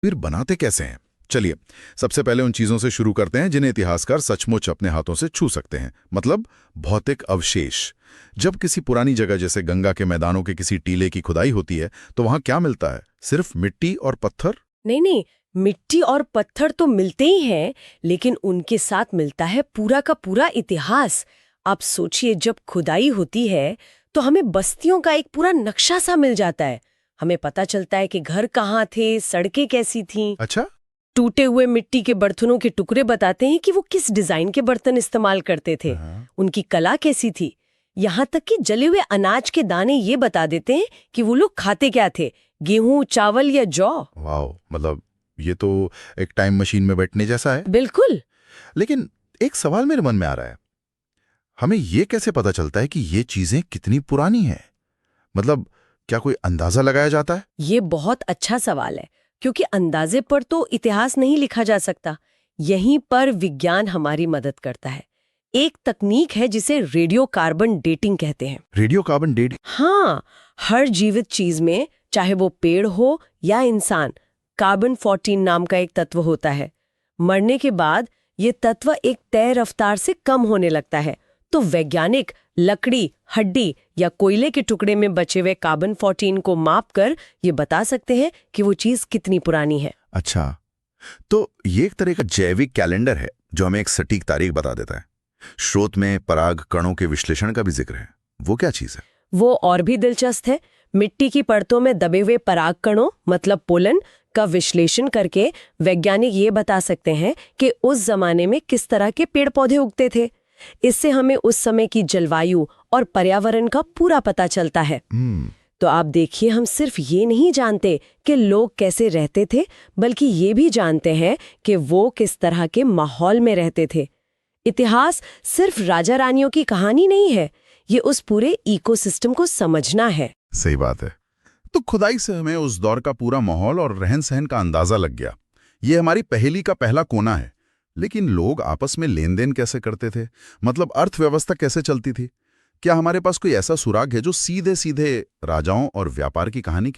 फिर बनाते कैसे हैं? चलिए, सबसे पहले उन चीजों से शुरू करते हैं जिन्हें इतिहासकार सचमुच अपने हाथों से छू सकते हैं, मतलब भौतिक अवशेष। जब किसी पुरानी जगह जैसे गंगा के मैदानों के किसी टीले की खुदाई होती है, तो वहां क्या मिलता है? सिर्फ मिट्टी और पत्थर? नहीं नहीं, मिट्टी और पत्थर तो मिलते ही हैं, लेकिन उनके साथ मिलता है पूरा का पूरा इतिहास। आप सोचिए, जब खुदाई होती है तो हमें बस्तियों का एक पूरा नक्शा सा मिल जाता है। हमें पता चलता है कि घर कहाँ थे, सड़कें कैसी थीं। अच्छा। टूटे हुए मिट्टी के बर्तनों के टुकड़े बताते हैं कि वो किस डिजाइन के बर्तन इस्तेमाल करते थे, हाँ। उनकी कला कैसी थी। यहाँ तक कि जले हुए अनाज के दाने ये बता देते हैं कि वो लोग खाते क्या थे, गेहूं, चावल या जौ। वाह, मतलब ये तो एक टाइम मशीन में बैठने जैसा है। बिल्कुल। लेकिन एक सवाल मेरे मन में आ रहा है, हमें ये कैसे पता चलता है कि ये चीजें कितनी पुरानी हैं? मतलब क्या कोई अंदाजा लगाया जाता है? ये बहुत अच्छा सवाल है, क्योंकि अंदाजे पर तो इतिहास नहीं लिखा जा सकता। यहीं पर विज्ञान हमारी मदद करता है। एक तकनीक है जिसे रेडियो कार्बन डेटिंग कहते हैं। Radiocarbon date? हाँ, हर जीवित चीज में, चाहे वो पेड़ हो या इंसान, कार्बन 14 नाम का एक तत्व होता है। मरने के बाद ये तत्व एक तय रफ्तार से कम होने लगता है। तो वैज्ञानिक लकड़ी, हड्डी या कोयले के टुकड़े में बचे हुए कार्बन 14 को मापकर ये बता सकते हैं कि वो चीज कितनी पुरानी है। अच्छा, तो ये एक तरह का जैविक कैलेंडर है जो हमें एक सटीक तारीख बता देता है। स्रोत में पराग कणों के विश्लेषण का भी जिक्र है, वो क्या चीज है? वो और भी दिलचस्प है। मिट्टी की परतों में दबे हुए पराग कणों, मतलब पोलन, का विश्लेषण करके वैज्ञानिक ये बता सकते हैं कि उस जमाने में किस तरह के पेड़ पौधे उगते थे। इससे हमें उस समय की जलवायु और पर्यावरण का पूरा पता चलता है। तो आप देखिए, हम सिर्फ ये नहीं जानते कि लोग कैसे रहते थे, बल्कि ये भी जानते हैं कि वो किस तरह के माहौल में रहते थे। इतिहास सिर्फ राजा रानियों की कहानी नहीं है, ये उस पूरे इकोसिस्टम को समझना है। सही बात है। तो खुदाई से हमें उस दौर का पूरा माहौल और रहन सहन का अंदाजा लग गया। ये हमारी पहेली का पहला कोना है। लेकिन लोग आपस में लेन देन कैसे करते थे? मतलब अर्थव्यवस्था कैसे चलती थी? क्या हमारे पास कोई ऐसा सुराग है जो सीधे सीधे राजाओं और व्यापार की कहानी